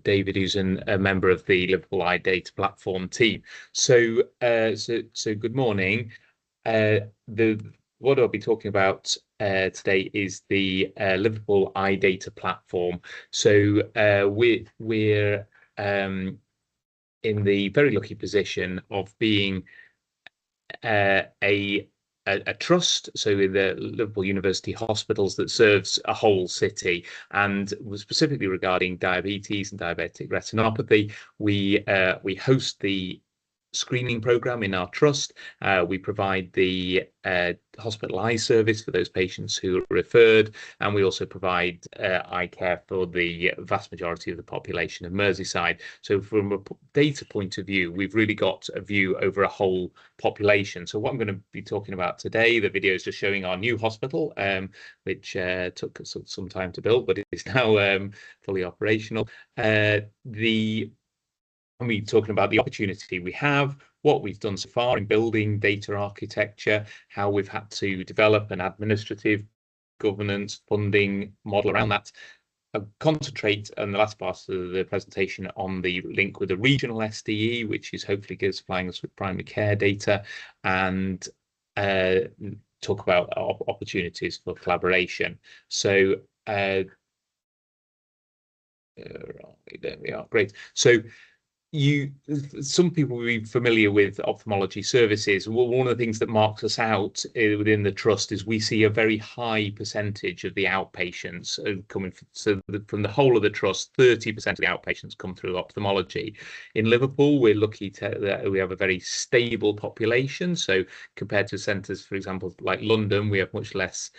David, who's a member of the Liverpool Eye Data Platform team. So good morning. What I'll be talking about today is the Liverpool Eye Data Platform. So we're in the very lucky position of being a trust, so the Liverpool University Hospitals, that serves a whole city, and specifically regarding diabetes and diabetic retinopathy. We host the screening program in our trust. We provide the hospital eye service for those patients who are referred, and we also provide eye care for the vast majority of the population of Merseyside. So from a data point of view, we've really got a view over a whole population. So what I'm going to be talking about today, the video is just showing our new hospital, which took some time to build, but is now fully operational. And we're talking about the opportunity we have, what we've done so far in building data architecture, how we've had to develop an administrative governance funding model around that. I'll concentrate on the last part of the presentation on the link with the regional SDE, which is hopefully supplying us with primary care data, and talk about opportunities for collaboration. So there we are. Great. So some people will be familiar with ophthalmology services. Well, one of the things that marks us out within the trust is we see a very high percentage of the outpatients coming from the whole of the trust. 30% of the outpatients come through ophthalmology. In Liverpool, we're lucky that we have a very stable population. So compared to centres, for example, like London, we have much less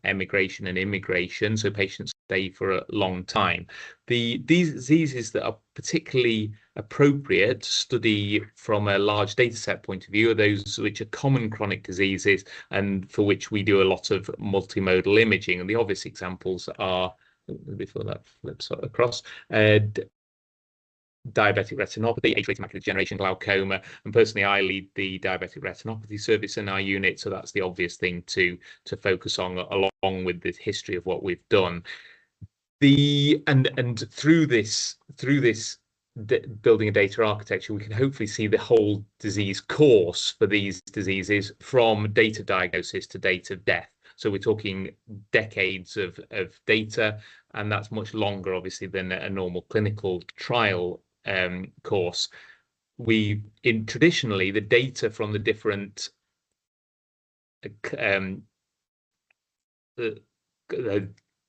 emigration and immigration, so patients stay for a long time. These diseases that are particularly appropriate to study from a large data set point of view are those which are common chronic diseases, and for which we do a lot of multimodal imaging. And the obvious examples are, before that flips across, diabetic retinopathy, age-related macular degeneration, glaucoma, and personally I lead the diabetic retinopathy service in our unit, so that's the obvious thing to focus on, along with the history of what we've done. And through this building a data architecture, we can hopefully see the whole disease course for these diseases, from date of diagnosis to date of death. So we're talking decades of data, and that's much longer, obviously, than a normal clinical trial course. Traditionally, the data from the different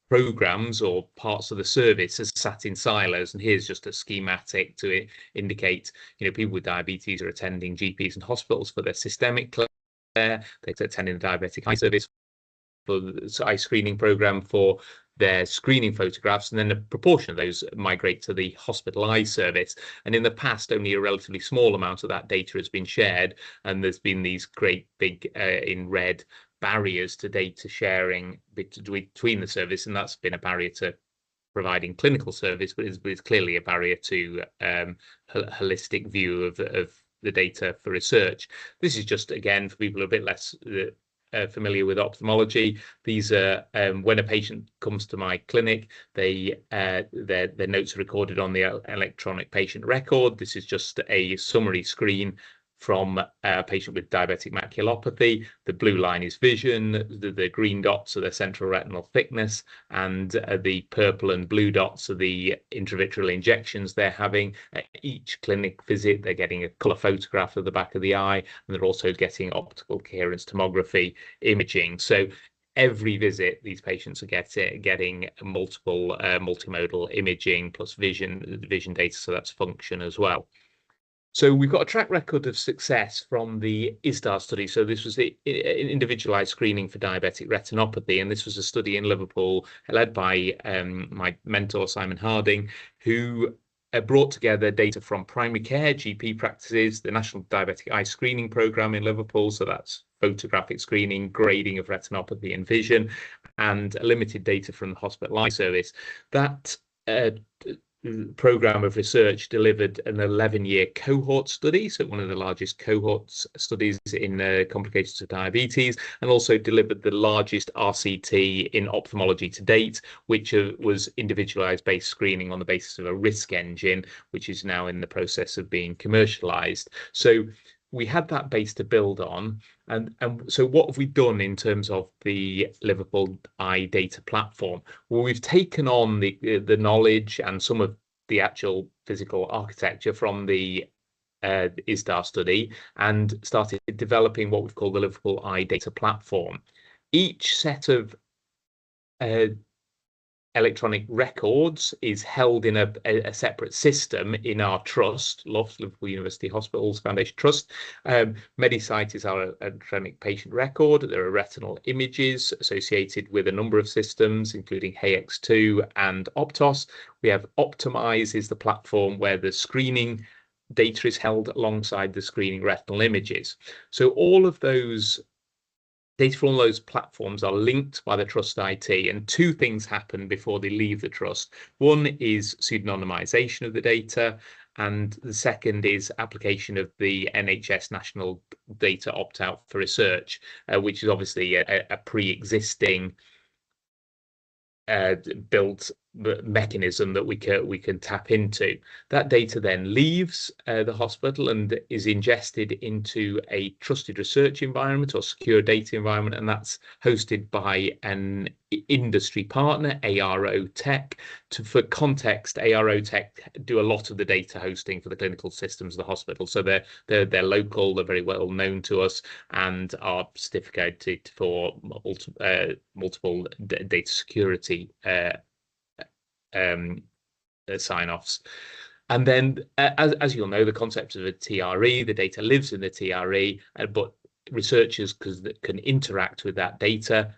programs or parts of the service has sat in silos, and here's just a schematic to indicate, people with diabetes are attending GPs and hospitals for their systemic care. They're attending the diabetic eye service for the eye screening program for their screening photographs, and then a proportion of those migrate to the hospital eye service. And in the past, only a relatively small amount of that data has been shared, and there's been these great big in red barriers to data sharing between the service, and that's been a barrier to providing clinical service, but it's clearly a barrier to holistic view of the data for research. This is just, again, for people who are a bit less familiar with ophthalmology. These are when a patient comes to my clinic, their notes are recorded on the electronic patient record. This is just a summary screen from a patient with diabetic maculopathy. The blue line is vision, the green dots are the central retinal thickness, and the purple and blue dots are the intravitreal injections they're having. At each clinic visit, they're getting a colour photograph of the back of the eye, and they're also getting optical coherence tomography imaging. So every visit, these patients are getting multiple multimodal imaging plus vision data, so that's function as well. So we've got a track record of success from the ISDAR study. So this was the individualized screening for diabetic retinopathy, and this was a study in Liverpool led by my mentor, Simon Harding, who brought together data from primary care, GP practices, the National Diabetic Eye Screening Programme in Liverpool, so that's photographic screening, grading of retinopathy and vision, and limited data from the hospital eye service. That program of research delivered an 11-year cohort study, so one of the largest cohort studies in complications of diabetes, and also delivered the largest RCT in ophthalmology to date, which was individualized based screening on the basis of a risk engine, which is now in the process of being commercialized. So we had that base to build on. And so what have we done in terms of the Liverpool Eye data platform? Well, we've taken on the knowledge and some of the actual physical architecture from the ISDAR study and started developing what we've called the Liverpool Eye data platform. Each set of electronic records is held in a separate system in our trust, LUFT, Liverpool University Hospitals Foundation Trust. Medisight is our electronic patient record. There are retinal images associated with a number of systems, including HX2 and Optos. We have Optimize is the platform where the screening data is held alongside the screening retinal images. So all of those data from all those platforms are linked by the Trust IT, and two things happen before they leave the Trust. One is pseudonymization of the data, and the second is application of the NHS National Data Opt-out for Research, which is obviously a pre-existing built mechanism that we can tap into. That data then leaves the hospital and is ingested into a trusted research environment or secure data environment, and that's hosted by an industry partner, ARO Tech. For context, ARO Tech do a lot of the data hosting for the clinical systems of the hospital, so they're local, they're very well known to us, and are certificated for multiple data security sign-offs. And then, as you'll know, the concept of a TRE, the data lives in the TRE, but researchers can interact with that data,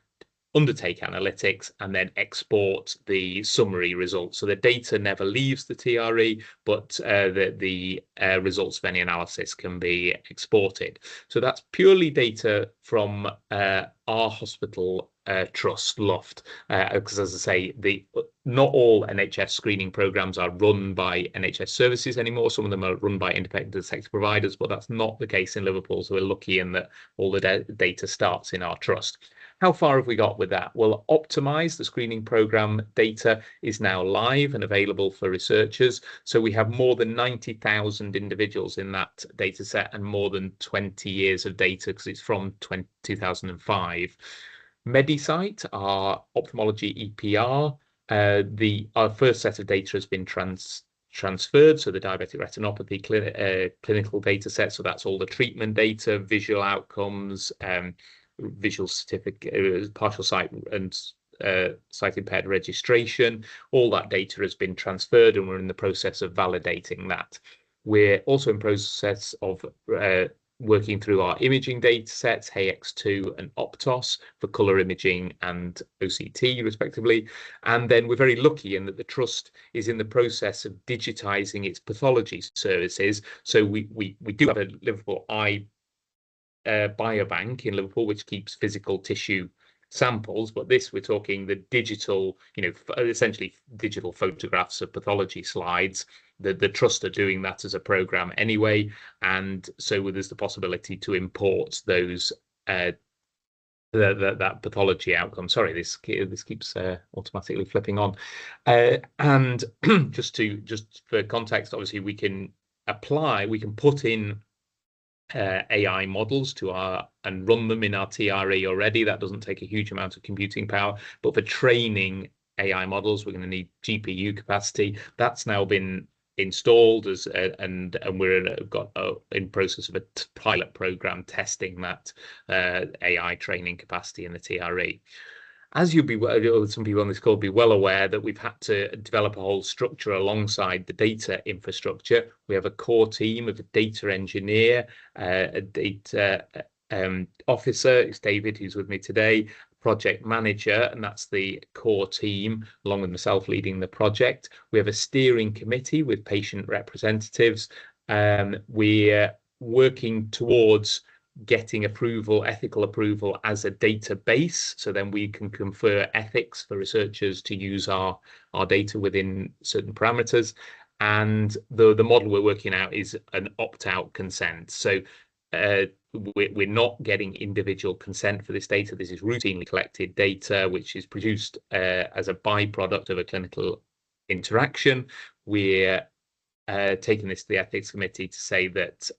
undertake analytics, and then export the summary results. So the data never leaves the TRE, but the results of any analysis can be exported. So that's purely data from our hospital trust, LUFT, because as I say, not all NHS screening programs are run by NHS services anymore. Some of them are run by independent sector providers, but that's not the case in Liverpool. So we're lucky in that all the data starts in our trust. How far have we got with that? Well, Optimize, the screening program data, is now live and available for researchers. So we have more than 90,000 individuals in that data set and more than 20 years of data because it's from 2005. Medisight, our ophthalmology EPR, our first set of data has been transferred, so the diabetic retinopathy clinical data set, so that's all the treatment data, visual outcomes, visual certificate, partial sight and sight impaired registration. All that data has been transferred and we're in the process of validating that. We're also in process of working through our imaging data sets, HX2 and Optos, for colour imaging and OCT respectively. And then we're very lucky in that the Trust is in the process of digitising its pathology services. So we do have a Liverpool Eye biobank in Liverpool, which keeps physical tissue samples, but we're talking the digital, essentially digital photographs of pathology slides. The Trust are doing that as a program anyway, and so there's the possibility to import those that pathology outcome. Sorry, this keeps automatically flipping on. And just for context, obviously we can put in AI models and run them in our TRE already. That doesn't take a huge amount of computing power, but for training AI models, we're going to need GPU capacity. That's now been installed and we're in process of a pilot program testing that AI training capacity in the TRE. As some people on this call be well aware that we've had to develop a whole structure alongside the data infrastructure. We have a core team of a data engineer, a data officer, it's David, who's with me today, project manager, and that's the core team, along with myself leading the project. We have a steering committee with patient representatives. We're working towards getting approval, ethical approval as a database. So then we can confer ethics for researchers to use our data within certain parameters. And the model we're working out is an opt-out consent. So we're not getting individual consent for this data. This is routinely collected data, which is produced as a byproduct of a clinical interaction. We're taking this to the ethics committee to say that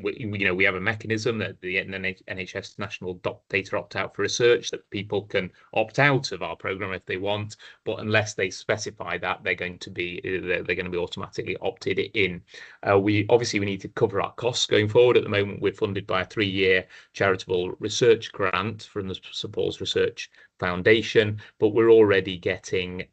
we have a mechanism that the NHS National Data Opt-out for Research, that people can opt out of our program if they want, but unless they specify that, they're going to be automatically opted in. We need to cover our costs going forward. At the moment, we're funded by a 3-year charitable research grant from the St Paul's Research Foundation, but we're already getting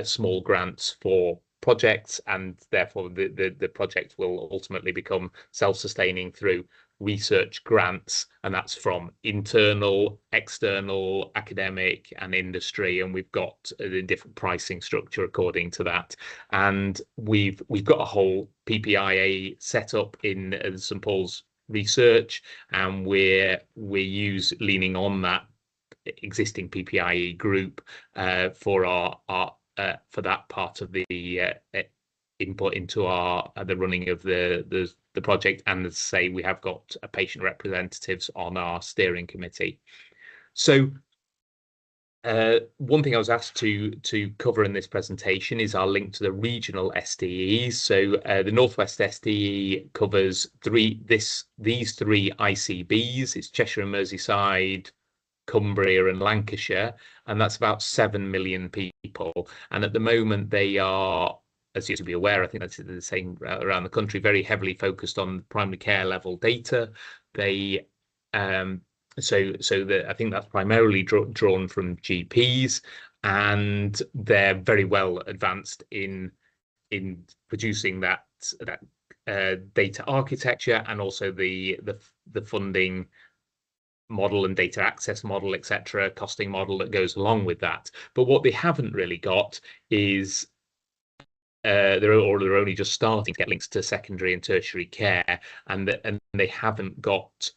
small grants for projects, and therefore the project will ultimately become self-sustaining through research grants, and that's from internal, external, academic and industry, and we've got a different pricing structure according to that. And we've got a whole PPIA set up in St Paul's Research, and we're leaning on that existing PPIE group for for that part of the input into the running of the project. And as I say, we have got patient representatives on our steering committee. So one thing I was asked to cover in this presentation is our link to the regional SDEs. So the Northwest SDE covers these 3 ICBs. It's Cheshire and Merseyside, Cumbria and Lancashire, and that's about 7 million people. And at the moment, they are, as you to be aware, I think that's the same around the country, very heavily focused on primary care level data. They I think that's primarily drawn from GPs, and they're very well advanced in producing that data architecture, and also the funding model and data access model, etc., costing model that goes along with that. But what they haven't really got is they're only just starting to get links to secondary and tertiary care, and they haven't got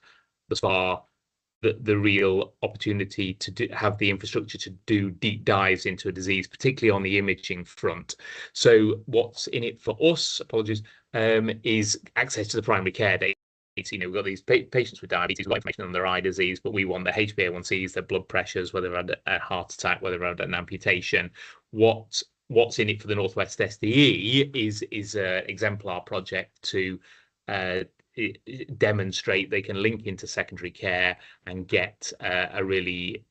thus far the real opportunity to have the infrastructure to do deep dives into a disease, particularly on the imaging front. So what's in it for us, is access to the primary care data. We've got these patients with diabetes, we've got information on their eye disease, but we want their HbA1cs, their blood pressures, whether they've had a heart attack, whether they've had an amputation. What's in it for the Northwest SDE is an exemplar project to demonstrate they can link into secondary care and get a really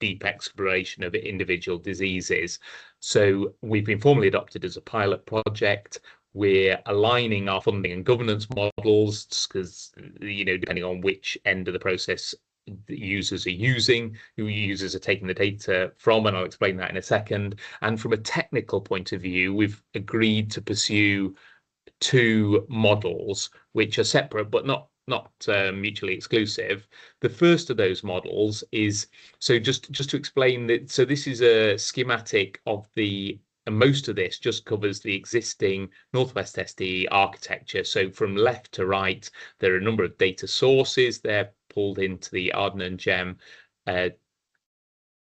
deep exploration of individual diseases. So we've been formally adopted as a pilot project. We're aligning our funding and governance models because, depending on which end of the process the users are using, who users are taking the data from, and I'll explain that in a second. And from a technical point of view, we've agreed to pursue 2 models which are separate but not mutually exclusive. The first of those models is, so just to explain that, so this is a schematic of and most of this just covers the existing Northwest SDE architecture. So from left to right, there are a number of data sources. They're pulled into the Arden and Gem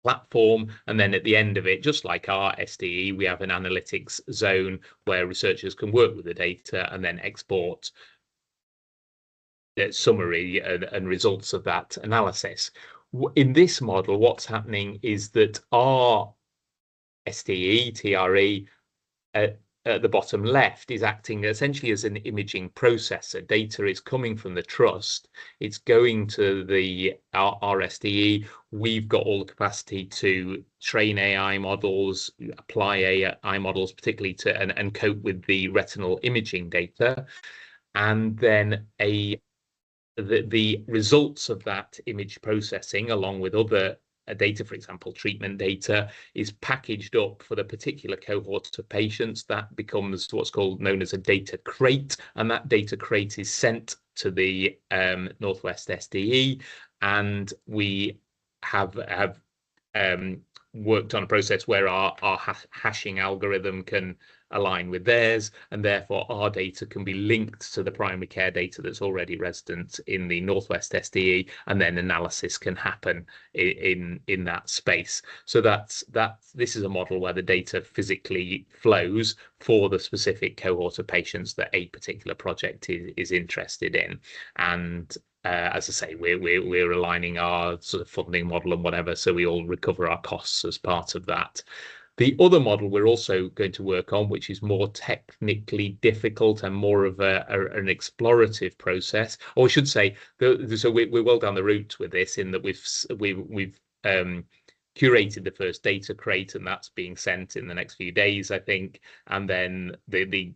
platform, and then at the end of it, just like our SDE, we have an analytics zone where researchers can work with the data and then export the summary and results of that analysis. In this model, what's happening is that our SDE, TRE, at the bottom left is acting essentially as an imaging processor. Data is coming from the trust. It's going to our SDE. We've got all the capacity to train AI models, apply AI models, particularly to and cope with the retinal imaging data. And then the results of that image processing, along with other data, for example, treatment data, is packaged up for the particular cohort of patients. That becomes what's known as a data crate, and that data crate is sent to the Northwest SDE, and we have worked on a process where our hashing algorithm can align with theirs, and therefore our data can be linked to the primary care data that's already resident in the Northwest SDE, and then analysis can happen in that space. So this is a model where the data physically flows for the specific cohort of patients that a particular project is interested in. And as I say, we're aligning our sort of funding model and whatever, so we all recover our costs as part of that. The other model we're also going to work on, which is more technically difficult and more of an explorative process, or I should say, so we're well down the route with this, in that we've curated the first data crate, and that's being sent in the next few days, I think. And then the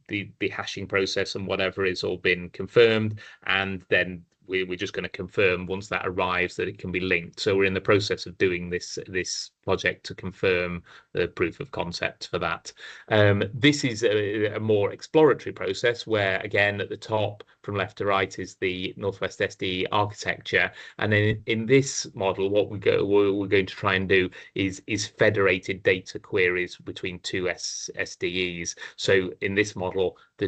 hashing process and whatever is all been confirmed, and then we're just going to confirm once that arrives that it can be linked. So we're in the process of doing this project to confirm the proof of concept for that. This is a more exploratory process where, again, at the top from left to right is the Northwest SDE architecture, and then in this model, what we're going to try and do is federated data queries between two SDEs. So in this model, the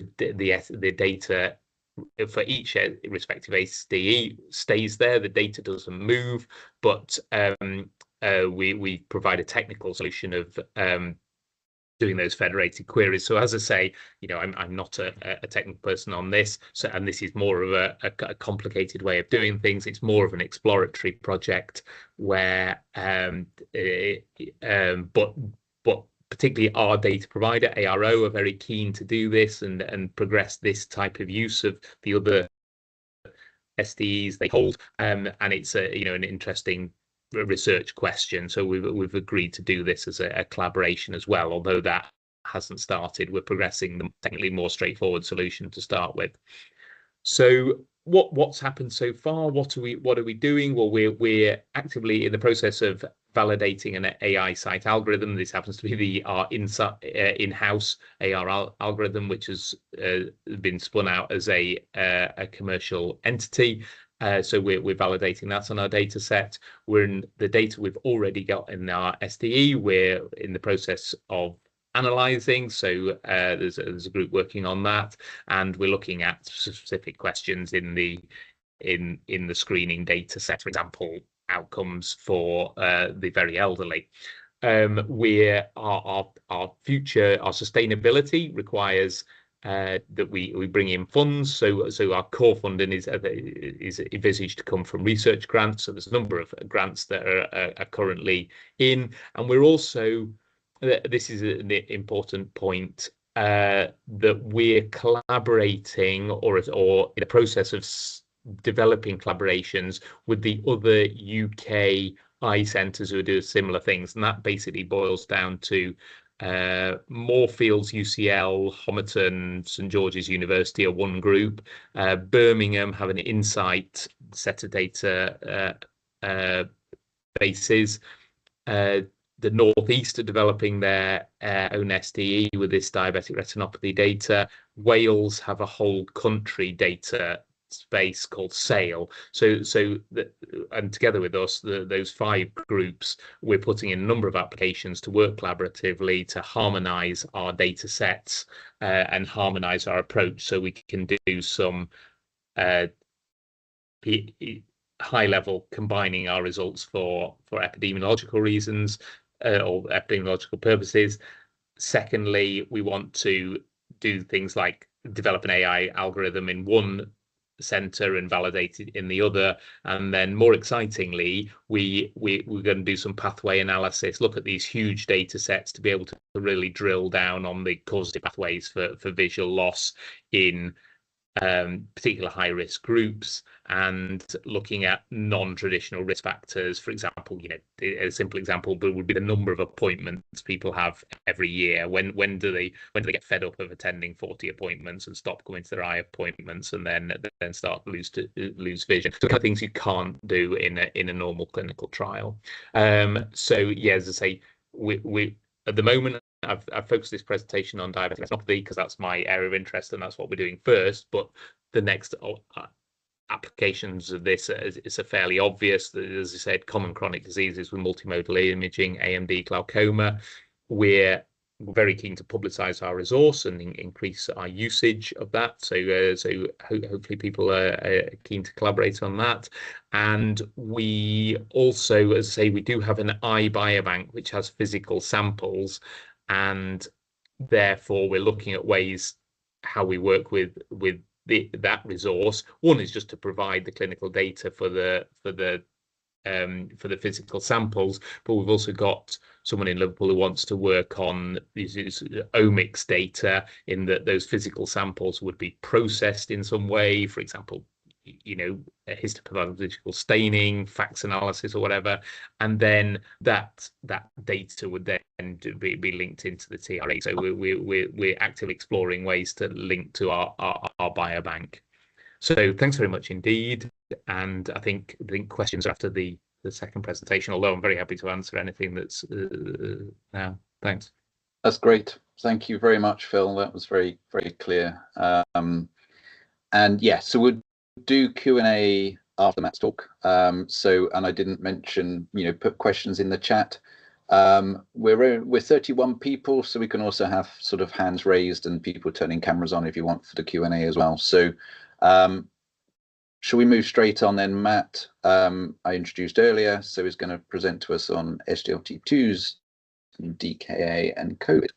data for each respective SDE stays there. The data doesn't move, but we provide a technical solution of doing those federated queries. So as I say, I'm not a technical person on this, so, and this is more of a complicated way of doing things. It's more of an exploratory project where but particularly our data provider, ARO, are very keen to do this and progress this type of use of the other SDEs they hold. And it's an interesting research question. So we've agreed to do this as a collaboration as well, although that hasn't started. We're progressing the technically more straightforward solution to start with. So what's happened so far? What are we doing? Well, we're actively in the process of validating an AI site algorithm. This happens to be our in-house AR algorithm, which has been spun out as a commercial entity. So we're validating that on our data set. We're in the data we've already got in our SDE. We're in the process of analyzing, so there's a group working on that, and we're looking at specific questions in the screening data set, for example, outcomes for the very elderly. Our sustainability requires that we bring in funds. So our core funding is envisaged to come from research grants. So there's a number of grants that are currently in, and we're also, this is an important point, that we're collaborating or in the process of developing collaborations with the other UK eye centres who do similar things, and that basically boils down to Moorfields, UCL, Homerton, St George's University are one group. Birmingham have an insight set of data bases. The Northeast are developing their own SDE with this diabetic retinopathy data. Wales have a whole country data space called SAIL. And together with us, those 5 groups, we're putting in a number of applications to work collaboratively to harmonize our data sets and harmonize our approach, so we can do some high level combining our results for epidemiological reasons or epidemiological purposes. Secondly, we want to do things like develop an AI algorithm in one center and validate it in the other. And then more excitingly, we're going to do some pathway analysis, look at these huge data sets to be able to really drill down on the causative pathways for visual loss in particular high-risk groups, and looking at non-traditional risk factors. For example, a simple example would be the number of appointments people have every year. When do they get fed up of attending 40 appointments and stop going to their eye appointments, and then start to lose vision? So kind of things you can't do in a normal clinical trial. So yeah, as I say, we at the moment, I've focused this presentation on diabetic retinopathy because that's my area of interest and that's what we're doing first. But the next applications of this is fairly obvious. As I said, common chronic diseases with multimodal imaging, AMD, glaucoma. We're we're very keen to publicize our resource and increase our usage of that. So, hopefully people are keen to collaborate on that. And we also, as I say, we do have an iBiobank which has physical samples, and therefore we're looking at ways how we work with that resource. One is just to provide the clinical data for the physical samples, but we've also got someone in Liverpool who wants to work on these omics data, in that those physical samples would be processed in some way, for example, histopathological staining, fax analysis, or whatever, and then that data would then be linked into the TRA. So we're actively exploring ways to link to our biobank. So thanks very much indeed. And I think questions are after the second presentation, although I'm very happy to answer anything that's now. Thanks. That's great. Thank you very much, Phil. That was very, very clear. And yeah, so we'll do Q&A after Matt's talk. And I didn't mention, put questions in the chat. We're 31 people, so we can also have sort of hands raised and people turning cameras on if you want for the Q&A as well. So shall we move straight on then? Matt, I introduced earlier, so he's going to present to us on SGLT2s, DKA and COVID.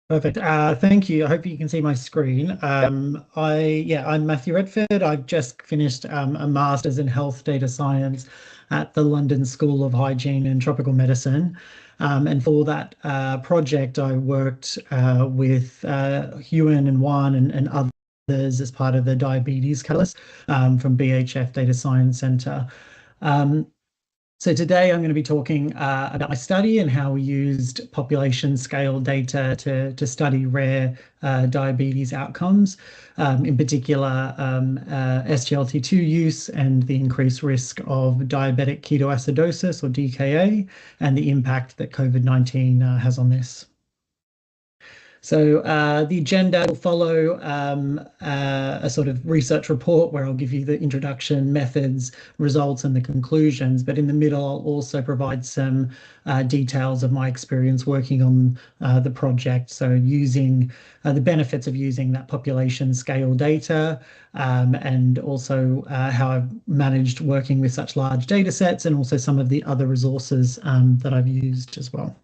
Perfect. Thank you. I hope you can see my screen. I'm Matthew Retford. I've just finished a master's in health data science at the London School of Hygiene and Tropical Medicine. And for that project, I worked with Ewan and Juan and others as part of the Diabetes Catalyst from BHF Data Science Centre. So today I'm going to be talking about my study and how we used population scale data to study rare diabetes outcomes, in particular SGLT2 use and the increased risk of diabetic ketoacidosis, or DKA, and the impact that COVID-19 has on this. So the agenda will follow a sort of research report where I'll give you the introduction, methods, results, and the conclusions. But in the middle, I'll also provide some details of my experience working on the project. So using the benefits of using that population scale data, and also how I've managed working with such large data sets, and also some of the other resources that I've used as well.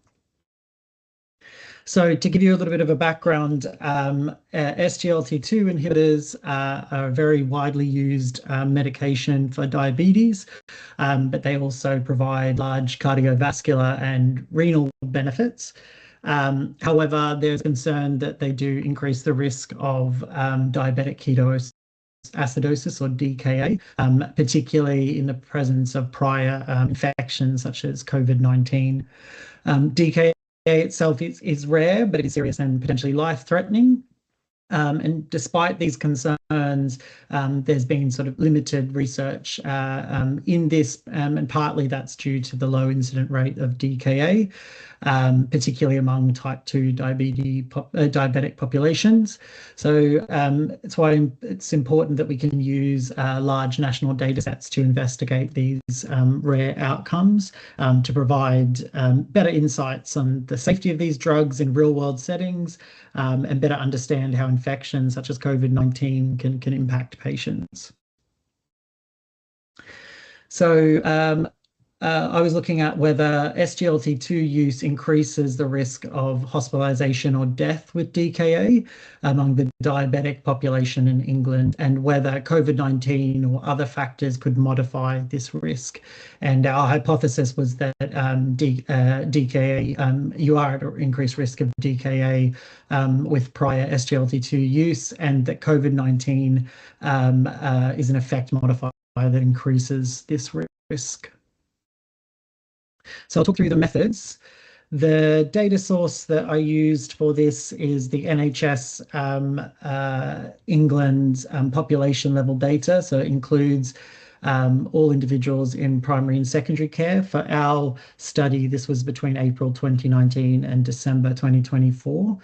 So to give you a little bit of a background, SGLT2 inhibitors are a very widely used medication for diabetes, but they also provide large cardiovascular and renal benefits. However, there's concern that they do increase the risk of diabetic ketoacidosis, or DKA, particularly in the presence of prior infections such as COVID-19. DKA itself is rare, but it is serious and potentially life-threatening. And despite these concerns, there's been sort of limited research in this, and partly that's due to the low incident rate of DKA, particularly among type 2 diabetic populations. So it's why it's important that we can use large national data sets to investigate these rare outcomes, to provide better insights on the safety of these drugs in real-world settings, and better understand how infections such as COVID-19 can impact patients. So I was looking at whether SGLT2 use increases the risk of hospitalization or death with DKA among the diabetic population in England, and whether COVID-19 or other factors could modify this risk. And our hypothesis was that DKA, you are at increased risk of DKA with prior SGLT2 use, and that COVID-19 is an effect modifier that increases this risk. So I'll talk through the methods. The data source that I used for this is the NHS England's population level data. So it includes all individuals in primary and secondary care. For our study, this was between April 2019 and December 2024.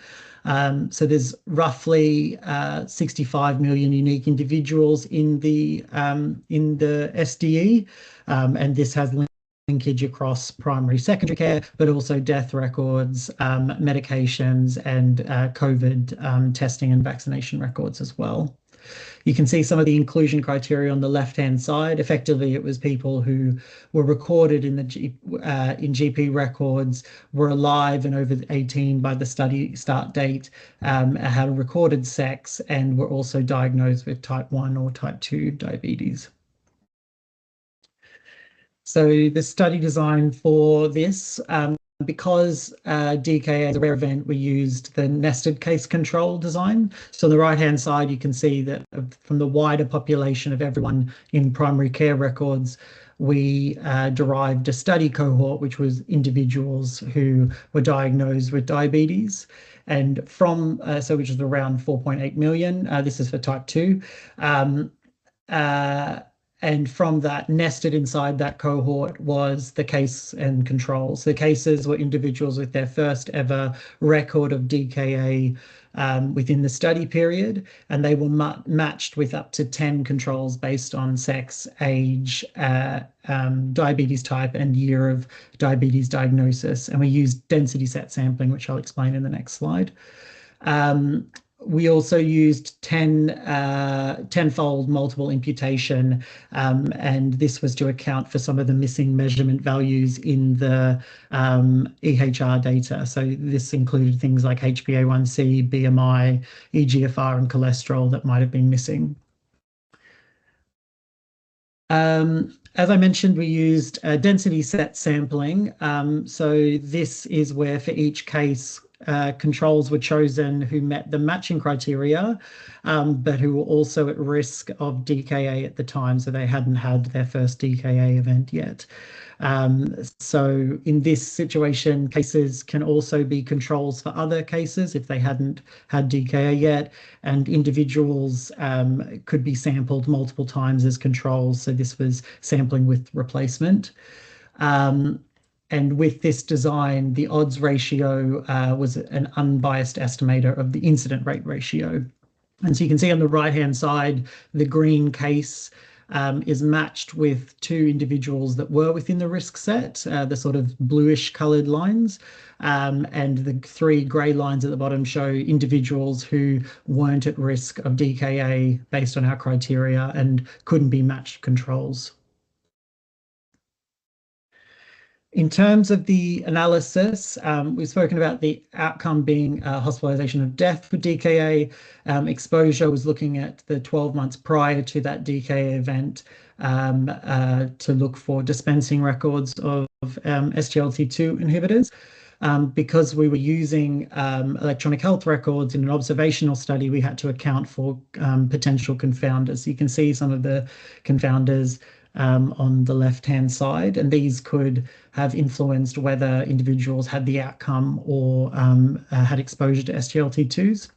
So there's roughly 65 million unique individuals in the SDE, and this has linked linkage across primary, secondary care, but also death records, medications, and COVID testing and vaccination records as well. You can see some of the inclusion criteria on the left-hand side. Effectively, it was people who were recorded in GP records, were alive and over 18 by the study start date, had a recorded sex, and were also diagnosed with type 1 or type 2 diabetes. So the study design for this, because DKA is a rare event, we used the nested case control design. So on the right-hand side, you can see that from the wider population of everyone in primary care records, we derived a study cohort, which was individuals who were diagnosed with diabetes. And from, which is around 4.8 million, this is for type 2. And from that, nested inside that cohort was the case and controls. The cases were individuals with their first ever record of DKA within the study period, and they were matched with up to 10 controls based on sex, age, diabetes type, and year of diabetes diagnosis. And we used density set sampling, which I'll explain in the next slide. We also used tenfold multiple imputation, and this was to account for some of the missing measurement values in the EHR data. So this included things like HbA1c, BMI, eGFR, and cholesterol that might have been missing. As I mentioned, we used density set sampling. So this is where for each case, controls were chosen who met the matching criteria, but who were also at risk of DKA at the time, so they hadn't had their first DKA event yet. So in this situation, cases can also be controls for other cases if they hadn't had DKA yet, and individuals could be sampled multiple times as controls. So this was sampling with replacement. And with this design, the odds ratio was an unbiased estimator of the incident rate ratio. And so you can see on the right-hand side, the green case is matched with 2 individuals that were within the risk set, the sort of bluish coloured lines. And the 3 grey lines at the bottom show individuals who weren't at risk of DKA based on our criteria and couldn't be matched controls. In terms of the analysis, we've spoken about the outcome being hospitalization of death with DKA. Exposure was looking at the 12 months prior to that DKA event to look for dispensing records of SGLT2 inhibitors. Because we were using electronic health records in an observational study, we had to account for potential confounders. You can see some of the confounders on the left-hand side, and these could have influenced whether individuals had the outcome or had exposure to SGLT2s.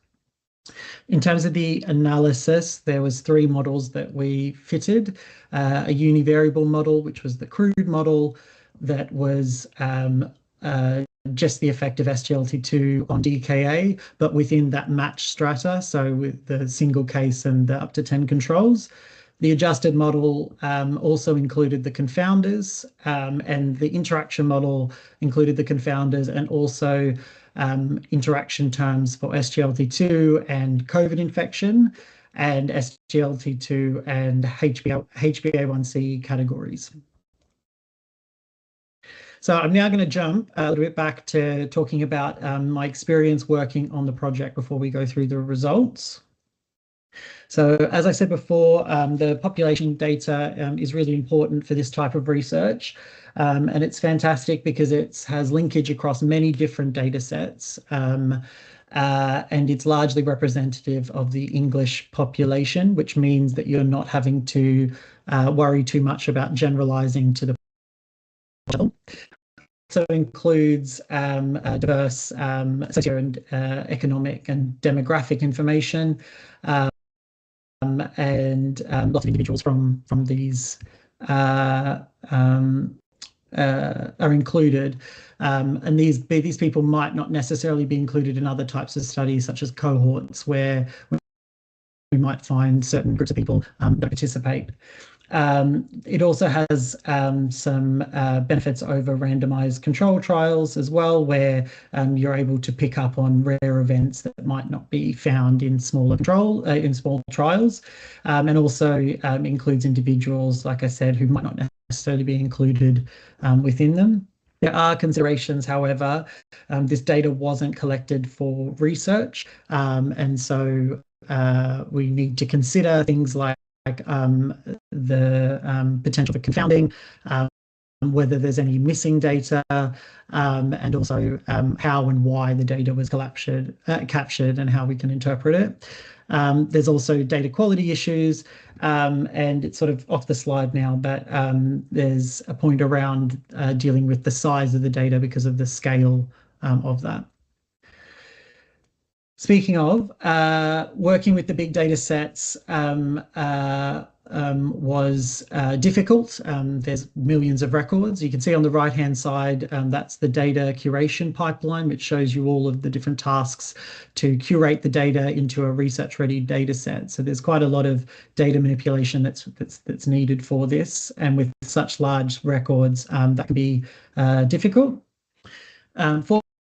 In terms of the analysis, there was 3 models that we fitted. A univariable model, which was the crude model, that was just the effect of SGLT2 on DKA, but within that match strata, so with the single case and the up to 10 controls. The adjusted model also included the confounders, and the interaction model included the confounders and also interaction terms for SGLT2 and COVID infection, and SGLT2 and HbA1c categories. So I'm now going to jump a little bit back to talking about my experience working on the project before we go through the results. So as I said before, the population data is really important for this type of research. And it's fantastic because it has linkage across many different data sets. And it's largely representative of the English population, which means that you're not having to worry too much about generalizing to the so includes diverse socio and economic and demographic information, and lots of individuals from these are included, and these people might not necessarily be included in other types of studies, such as cohorts, where we might find certain groups of people don't participate. It also has some benefits over randomized control trials as well, where you're able to pick up on rare events that might not be found in small trials, and also includes individuals, like I said, who might not necessarily be included within them. There are considerations, however. This data wasn't collected for research, and so we need to consider things like the potential for confounding, whether there's any missing data, and also how and why the data was captured and how we can interpret it. There's also data quality issues, and it's sort of off the slide now, but there's a point around dealing with the size of the data because of the scale of that. Speaking of, working with the big data sets was difficult. There's millions of records. You can see on the right-hand side, that's the data curation pipeline, which shows you all of the different tasks to curate the data into a research-ready data set. So there's quite a lot of data manipulation that's needed for this. And with such large records, that can be difficult.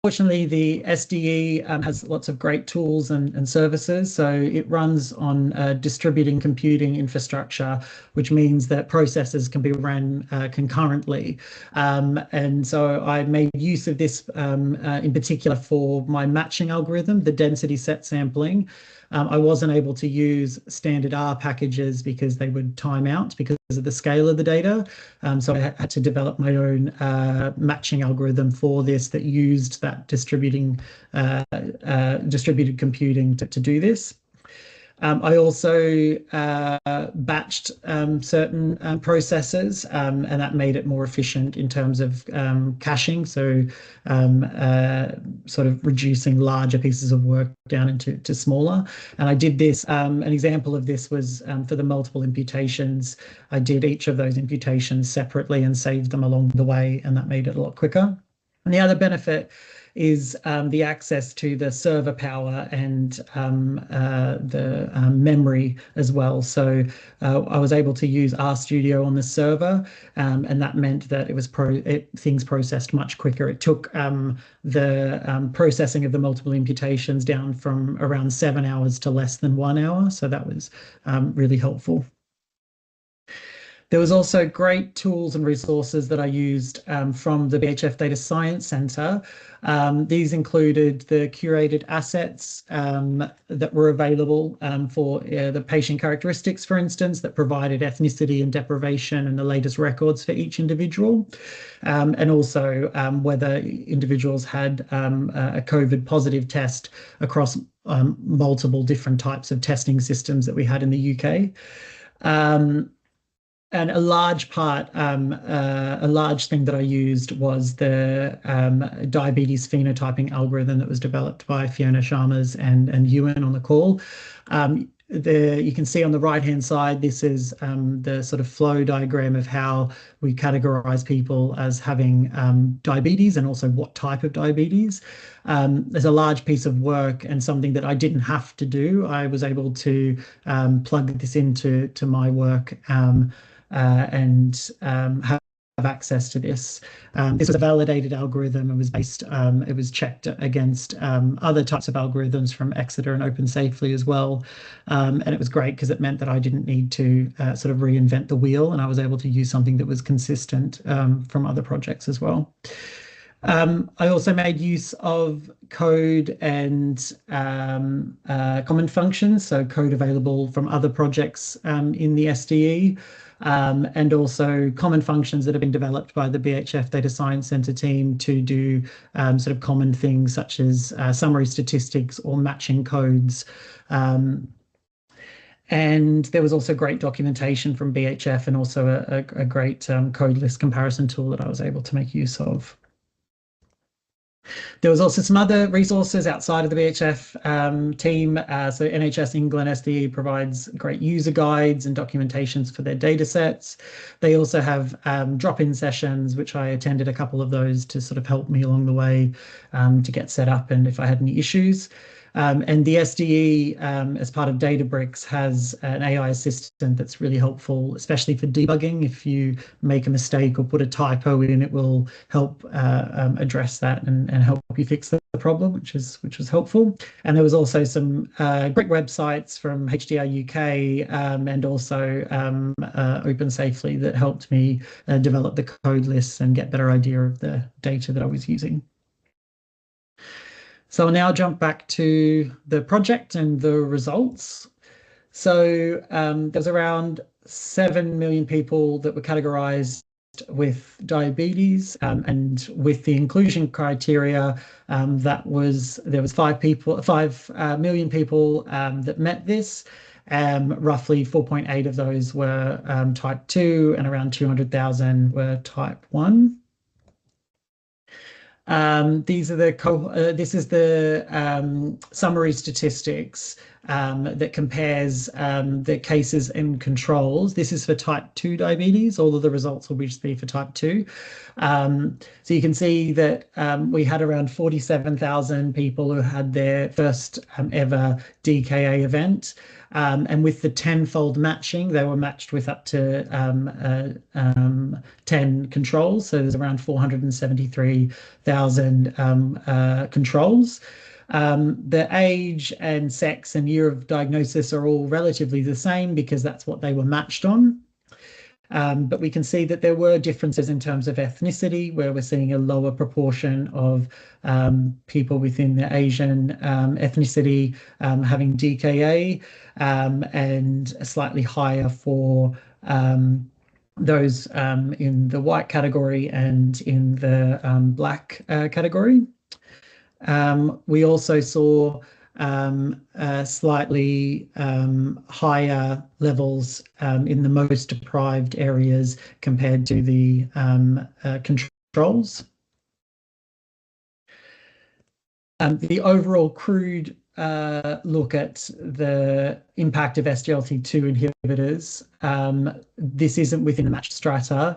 Fortunately, the SDE has lots of great tools and services. So it runs on distributing computing infrastructure, which means that processes can be run concurrently. And so I made use of this in particular for my matching algorithm, the density set sampling. I wasn't able to use standard R packages because they would time out because of the scale of the data. So I had to develop my own matching algorithm for this that used that distributed computing to do this. I also batched certain processes, and that made it more efficient in terms of caching. So sort of reducing larger pieces of work down into smaller. And I did this, an example of this was for the multiple imputations. I did each of those imputations separately and saved them along the way, and that made it a lot quicker. And the other benefit is the access to the server power and the memory as well. So I was able to use RStudio on the server, and that meant that it was things processed much quicker. It took the processing of the multiple imputations down from around 7 hours to less than 1 hour. So that was really helpful. There was also great tools and resources that I used from the BHF Data Science Centre. These included the curated assets that were available for the patient characteristics, for instance, that provided ethnicity and deprivation and the latest records for each individual, and also whether individuals had a COVID positive test across multiple different types of testing systems that we had in the UK. And a large thing that I used was the diabetes phenotyping algorithm that was developed by Fiona Sharmas and Ewan on the call. You can see on the right-hand side, this is the sort of flow diagram of how we categorize people as having diabetes and also what type of diabetes. There's a large piece of work and something that I didn't have to do. I was able to plug this into my work and have access to this. This was a validated algorithm and was based, it was checked against other types of algorithms from Exeter and Open Safely as well. And it was great because it meant that I didn't need to sort of reinvent the wheel, and I was able to use something that was consistent from other projects as well. I also made use of code and common functions, so code available from other projects in the SDE, and also common functions that have been developed by the BHF Data Science Centre team to do sort of common things such as summary statistics or matching codes. And there was also great documentation from BHF and also a great code list comparison tool that I was able to make use of. There was also some other resources outside of the BHF team. So NHS England SDE provides great user guides and documentations for their data sets. They also have drop-in sessions, which I attended a couple of those to sort of help me along the way to get set up and if I had any issues. And the SDE, as part of Databricks, has an AI assistant that's really helpful, especially for debugging. If you make a mistake or put a typo in, it will help address that and help you fix the problem, which was helpful. And there was also some great websites from HDR UK and also Open Safely that helped me develop the code lists and get better idea of the data that I was using. So I'll now jump back to the project and the results. So there's around 7 million people that were categorized with diabetes, and with the inclusion criteria, there was 5 million people that met this. Roughly 4.8 of those were type 2, and around 200,000 were type 1. This is the summary statistics that compares the cases and controls. This is for type 2 diabetes. All of the results will just be for type 2. So you can see that we had around 47,000 people who had their first ever DKA event. And with the 10-fold matching, they were matched with up to 10 controls. So there's around 473,000 controls. The age and sex and year of diagnosis are all relatively the same because that's what they were matched on. But we can see that there were differences in terms of ethnicity, where we're seeing a lower proportion of people within the Asian ethnicity having DKA, and a slightly higher for those in the white category and in the black category. We also saw slightly higher levels in the most deprived areas compared to the controls. The overall crude look at the impact of SGLT2 inhibitors, this isn't within the matched strata,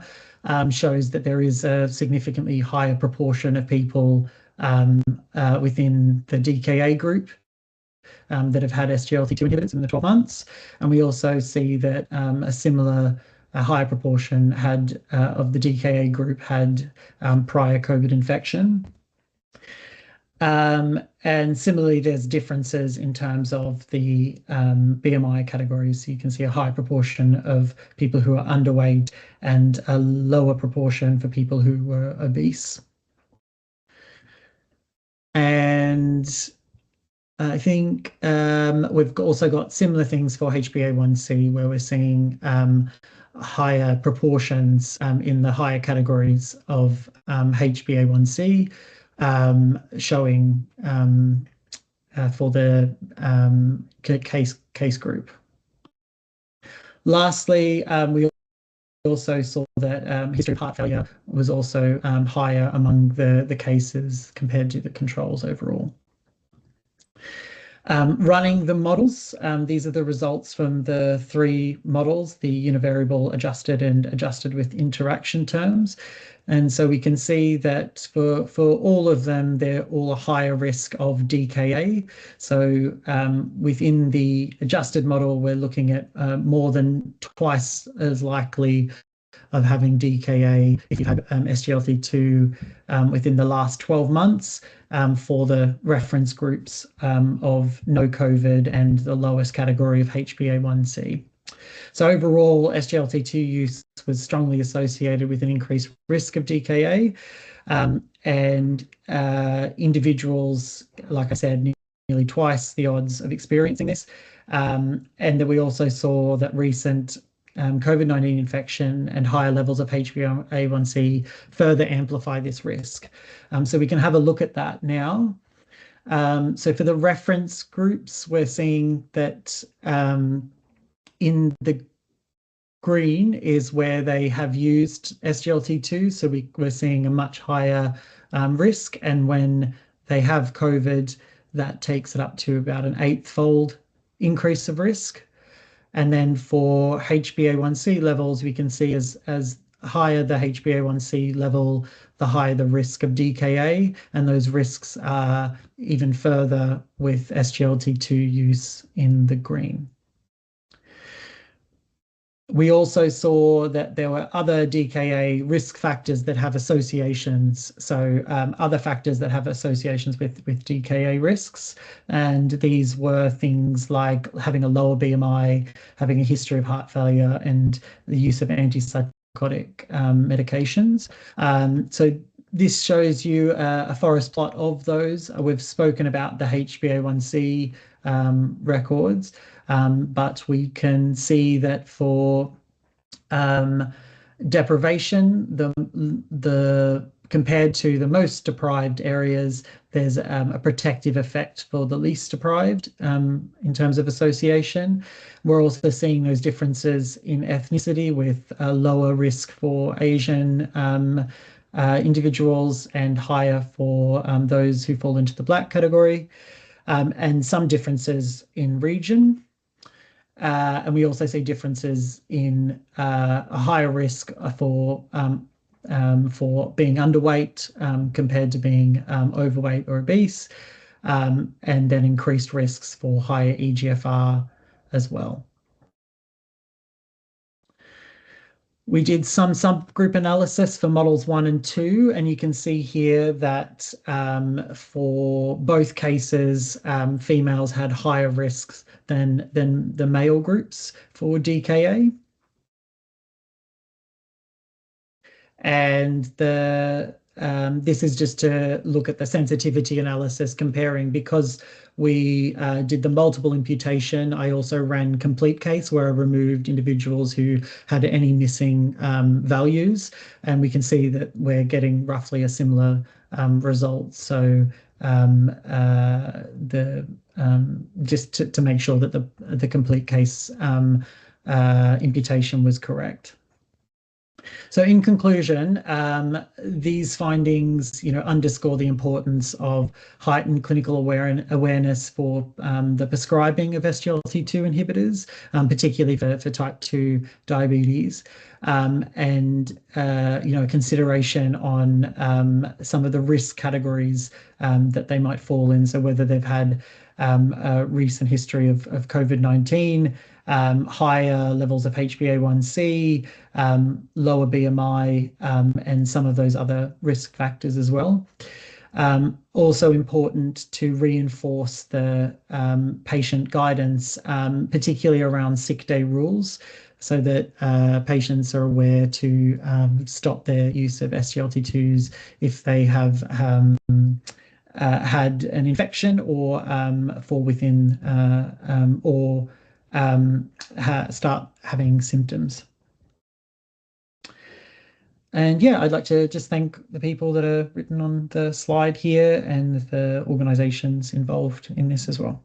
shows that there is a significantly higher proportion of people within the DKA group that have had SGLT2 inhibitors in the 12 months. And we also see that a higher proportion of the DKA group had prior COVID infection. And similarly, there's differences in terms of the BMI categories. So you can see a high proportion of people who are underweight and a lower proportion for people who were obese. And I think we've also got similar things for HbA1c, where we're seeing higher proportions in the higher categories of HbA1c, showing for the case group. Lastly, we also saw that history of heart failure was also higher among the cases compared to the controls overall. Running the models, these are the results from the 3 models, the univariable, adjusted, and adjusted with interaction terms. And so we can see that for all of them, they're all a higher risk of DKA. So within the adjusted model, we're looking at more than twice as likely of having DKA if you've had SGLT2 within the last 12 months for the reference groups of no COVID and the lowest category of HbA1c. So overall, SGLT2 use was strongly associated with an increased risk of DKA, and individuals, like I said, nearly twice the odds of experiencing this. And then we also saw that recent COVID-19 infection and higher levels of HbA1c further amplify this risk. So we can have a look at that now. So for the reference groups, we're seeing that in the green is where they have used SGLT2. So we're seeing a much higher risk. And when they have COVID, that takes it up to about an 8-fold increase of risk. And then for HbA1c levels, we can see as higher the HbA1c level, the higher the risk of DKA, and those risks are even further with SGLT2 use in the green. We also saw that there were other DKA risk factors that have associations. So other factors that have associations with DKA risks. And these were things like having a lower BMI, having a history of heart failure, and the use of antipsychotic medications. So this shows you a forest plot of those. We've spoken about the HbA1c records. But we can see that for deprivation, the compared to the most deprived areas, there's a protective effect for the least deprived in terms of association. We're also seeing those differences in ethnicity with a lower risk for Asian individuals and higher for those who fall into the Black category, and some differences in region. And we also see differences in a higher risk for being underweight compared to being overweight or obese, and then increased risks for higher EGFR as well. We did some subgroup analysis for models 1 and 2, and you can see here that for both cases, females had higher risks than the male groups for DKA. And this is just to look at the sensitivity analysis comparing, because we did the multiple imputation. I also ran complete case where I removed individuals who had any missing values, and we can see that we're getting roughly a similar result. So just to make sure that the complete case imputation was correct. So in conclusion, these findings, underscore the importance of heightened clinical awareness for the prescribing of SGLT2 inhibitors, particularly for type 2 diabetes, and consideration on some of the risk categories that they might fall in. So whether they've had a recent history of COVID-19, higher levels of HbA1c, lower BMI, and some of those other risk factors as well. Also important to reinforce the patient guidance, particularly around sick day rules, so that patients are aware to stop their use of SGLT2s if they have had an infection or fall within or start having symptoms. And yeah, I'd like to just thank the people that are written on the slide here and the organizations involved in this as well.